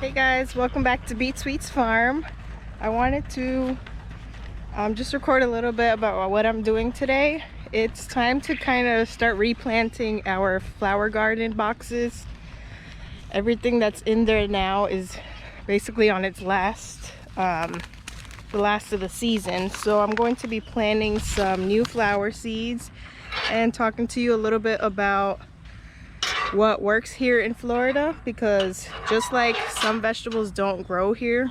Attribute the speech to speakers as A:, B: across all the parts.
A: Hey guys, welcome back to Beat Sweets Farm. I wanted to just record a little bit about what I'm doing today. It's time to kind of start replanting our flower garden boxes. Everything that's in there now is basically on its last, the last of the season. So I'm going to be planting some new flower seeds and talking to you a little bit about what works here in Florida, because just like some vegetables don't grow here,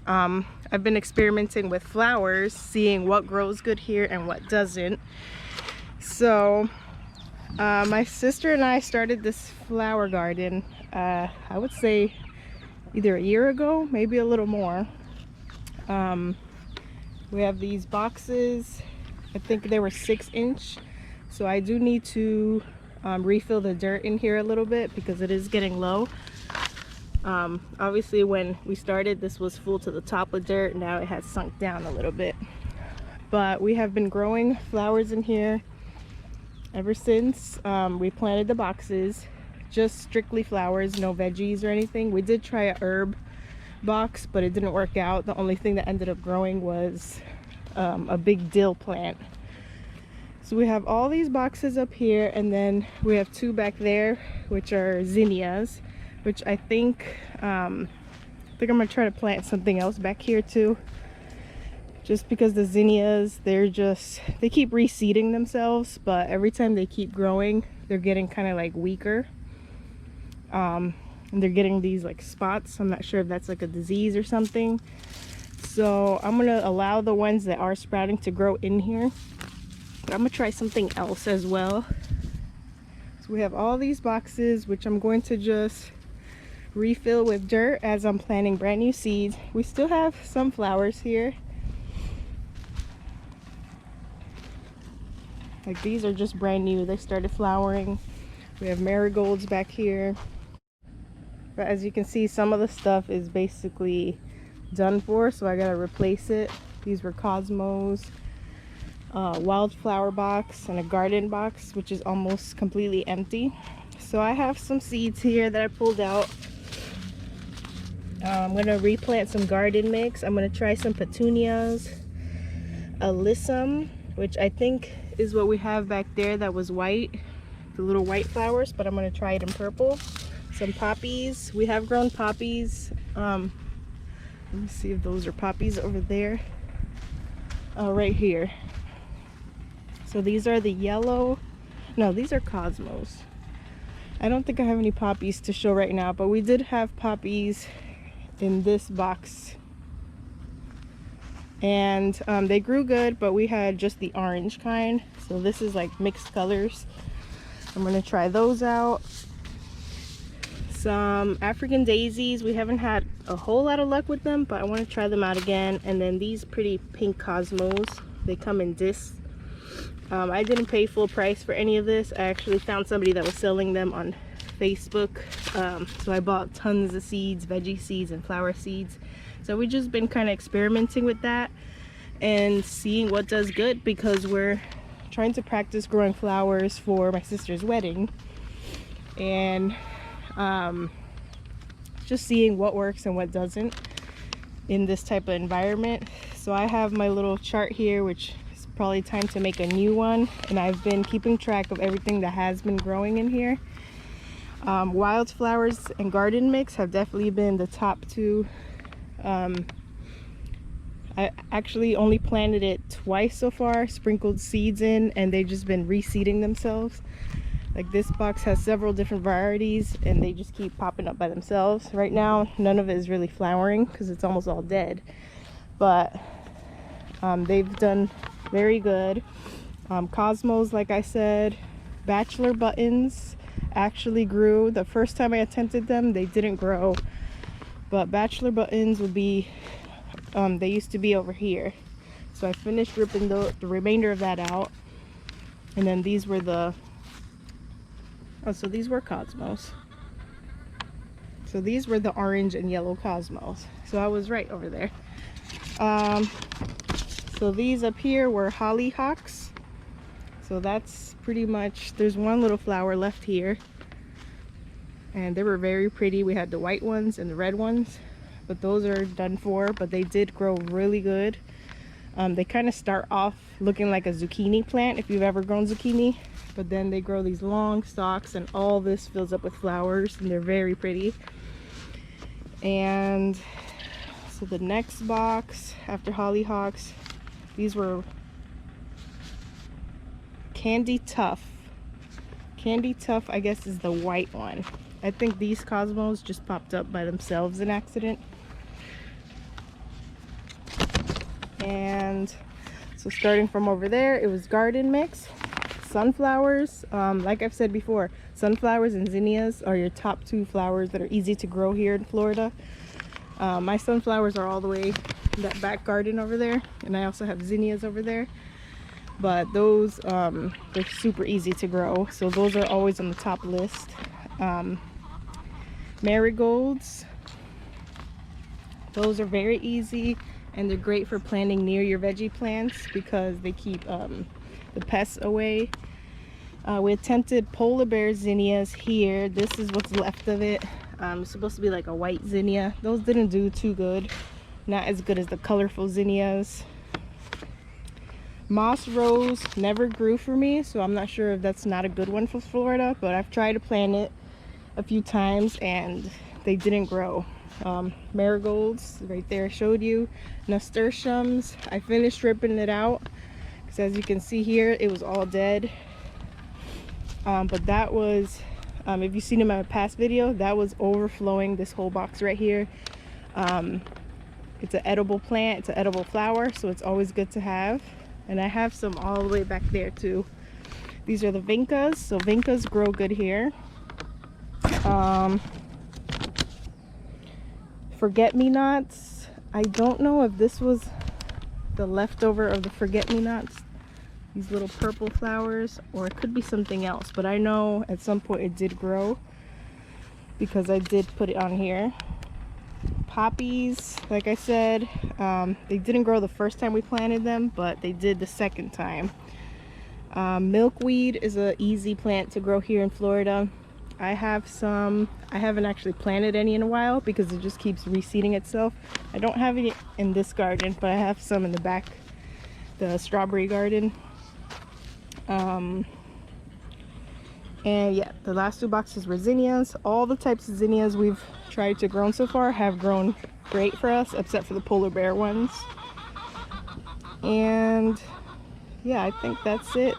A: I've been experimenting with flowers, seeing what grows good here and what doesn't. So my sister and I started this flower garden I would say either a year ago, maybe a little more. We have these boxes, I think they were 6-inch, so I do need to refill the dirt in here a little bit because it is getting low. Obviously when we started this was full to the top with dirt. Now it has sunk down a little bit, but we have been growing flowers in here ever since we planted the boxes. Just strictly flowers, no veggies or anything. We did try a herb box, but it didn't work out. The only thing that ended up growing was a big dill plant. So we have all these boxes up here, and then we have two back there, which are zinnias, which I think I'm gonna try to plant something else back here too. Just because the zinnias, they keep reseeding themselves, but every time they keep growing, they're getting kind of like weaker. And they're getting these like spots. I'm not sure if that's like a disease or something. So I'm gonna allow the ones that are sprouting to grow in here. I'm gonna try something else as well. So we have all these boxes, which I'm going to just refill with dirt as I'm planting brand new seeds. We still have some flowers here. Like these are just brand new. They started flowering. We have marigolds back here. But as you can see, some of the stuff is basically done for, so I gotta replace it. These were cosmos. Wildflower box and a garden box, which is almost completely empty. So I have some seeds here that I pulled out. I'm gonna replant some garden mix. I'm gonna try some petunias, alyssum, which I think is what we have back there that was white, the little white flowers, but I'm gonna try it in purple. Some poppies. We have grown poppies. Let me see if those are poppies over there. Right here. So these are the yellow, no, these are cosmos. I don't think I have any poppies to show right now, but we did have poppies in this box. And they grew good, but we had just the orange kind. So this is like mixed colors. I'm gonna try those out. Some African daisies. We haven't had a whole lot of luck with them, but I wanna try them out again. And then these pretty pink cosmos. They come in discs. I didn't pay full price for any of this. I actually found somebody that was selling them on Facebook. So I bought tons of seeds, veggie seeds and flower seeds. So we've just been kind of experimenting with that and seeing what does good, because we're trying to practice growing flowers for my sister's wedding. And just seeing what works and what doesn't in this type of environment. So I have my little chart here, which probably time to make a new one, and I've been keeping track of everything that has been growing in here. Wildflowers and garden mix have definitely been the top two. I actually only planted it twice so far, sprinkled seeds in, and they've just been reseeding themselves. Like this box has several different varieties and they just keep popping up by themselves. Right now none of it is really flowering because it's almost all dead, but they've done very good. Cosmos, like I said. Bachelor buttons actually grew. The first time I attempted them, they didn't grow. But bachelor buttons would be, they used to be over here. So I finished ripping the remainder of that out. And then these were the, oh, so these were cosmos. So these were the orange and yellow cosmos. So I was right over there. So these up here were hollyhocks. So that's pretty much, there's one little flower left here. and they were very pretty. We had the white ones and the red ones, but those are done for, but they did grow really good. They kind of start off looking like a zucchini plant if you've ever grown zucchini, but then they grow these long stalks and all this fills up with flowers, and they're very pretty. And so the next box after hollyhocks, these were Candy Tough. Candy Tough, I guess, is the white one. I think these cosmos just popped up by themselves in accident. And so starting from over there, it was garden mix. Sunflowers, like I've said before, sunflowers and zinnias are your top two flowers that are easy to grow here in Florida. My sunflowers are all the way in that back garden over there, and I also have zinnias over there, but those they're super easy to grow, so those are always on the top list. Marigolds, those are very easy, and they're great for planting near your veggie plants because they keep the pests away. We attempted polar bear zinnias here. This is what's left of it. It's supposed to be like a white zinnia. Those didn't do too good, not as good as the colorful zinnias. Moss rose never grew for me, so I'm not sure if that's not a good one for Florida, but I've tried to plant it a few times and they didn't grow. Marigolds right there, I showed you. Nasturtiums, I finished ripping it out because as you can see here, it was all dead. But that was, if you've seen in my past video, that was overflowing this whole box right here. It's an edible plant, it's an edible flower, so it's always good to have. And I have some all the way back there too. These are the Vincas, so Vincas grow good here. Forget-me-nots, I don't know if this was the leftover of the forget-me-nots, these little purple flowers, or it could be something else, but I know at some point it did grow because I did put it on here. Poppies, like I said, they didn't grow the first time we planted them, but they did the second time. Milkweed is an easy plant to grow here in Florida. I have some. I haven't actually planted any in a while because it just keeps reseeding itself. I don't have it in this garden, but I have some in the back, the strawberry garden. And yeah, the last two boxes were zinnias. All the types of zinnias we've tried to grow so far have grown great for us, except for the polar bear ones. And yeah, I think that's it.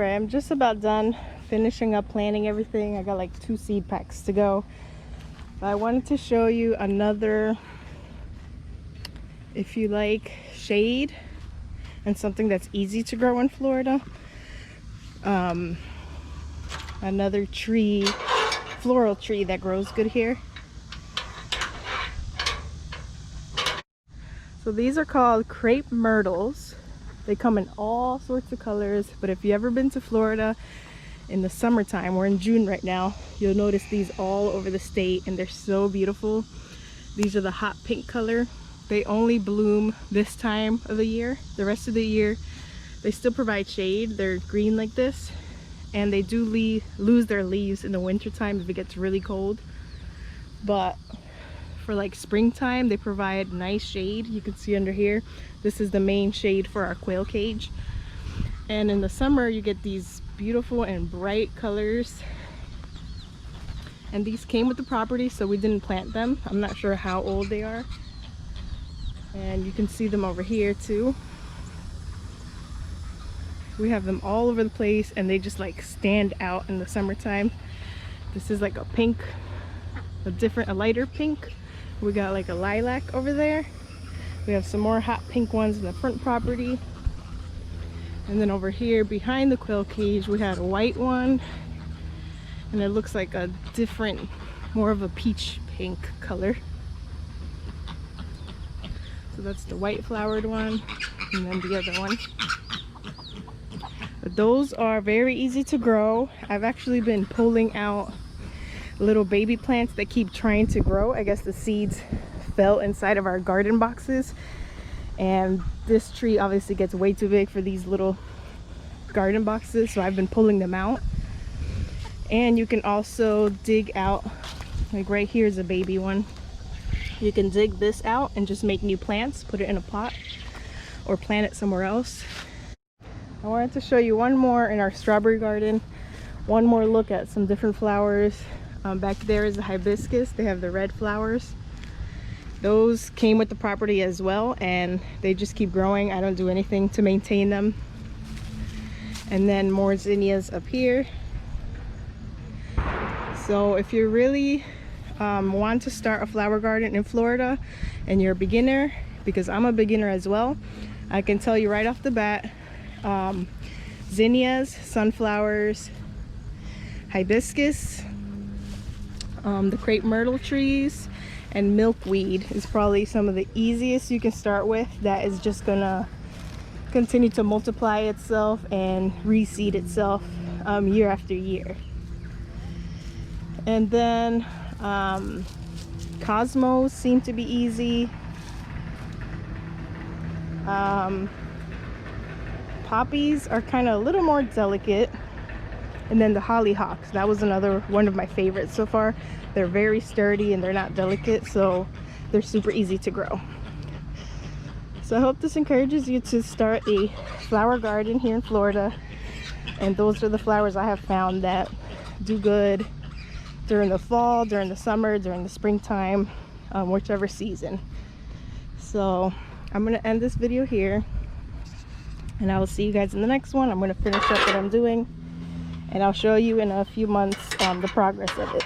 A: I'm just about done finishing up planting everything. I got like 2 seed packs to go, but I wanted to show you another, if you like shade and something that's easy to grow in Florida, another tree, floral tree that grows good here. So these are called Crape Myrtles. They come in all sorts of colors, but if you've ever been to Florida in the summertime, we're in June right now, you'll notice these all over the state, and they're so beautiful. These are the hot pink color. They only bloom this time of the year. The rest of the year, they still provide shade. They're green like this, and they do lose their leaves in the winter time if it gets really cold. But for like springtime, they provide nice shade. You can see under here, this is the main shade for our quail cage. And in the summer, you get these beautiful and bright colors. And these came with the property, so we didn't plant them. I'm not sure how old they are. And you can see them over here too. We have them all over the place, and they just like stand out in the summertime. This is like a pink, a lighter pink. We got like a lilac over there. We have some more hot pink ones in the front property. And then over here behind the quail cage, we had a white one. And it looks like a different, more of a peach pink color. So that's the white flowered one. And then the other one. But those are very easy to grow. I've actually been pulling out little baby plants that keep trying to grow. I guess the seeds fell inside of our garden boxes. And this tree obviously gets way too big for these little garden boxes, so I've been pulling them out. And you can also dig out, like right here is a baby one. You can dig this out and just make new plants, put it in a pot or plant it somewhere else. I wanted to show you one more in our strawberry garden, one more look at some different flowers. Back there is the hibiscus. They have the red flowers. Those came with the property as well, and they just keep growing. I don't do anything to maintain them. And then more zinnias up here. So if you really want to start a flower garden in Florida and you're a beginner, because I'm a beginner as well, I can tell you right off the bat, zinnias, sunflowers, hibiscus, the crepe myrtle trees, and milkweed is probably some of the easiest you can start with. That is just gonna continue to multiply itself and reseed itself year after year. And then cosmos seem to be easy. Poppies are kind of a little more delicate. And then the hollyhocks, that was another one of my favorites so far. They're very sturdy and they're not delicate, so they're super easy to grow. So I hope this encourages you to start a flower garden here in Florida. And those are the flowers I have found that do good during the fall, during the summer, during the springtime, whichever season. So I'm gonna end this video here, and I will see you guys in the next one. I'm gonna finish up what I'm doing, and I'll show you in a few months the progress of it.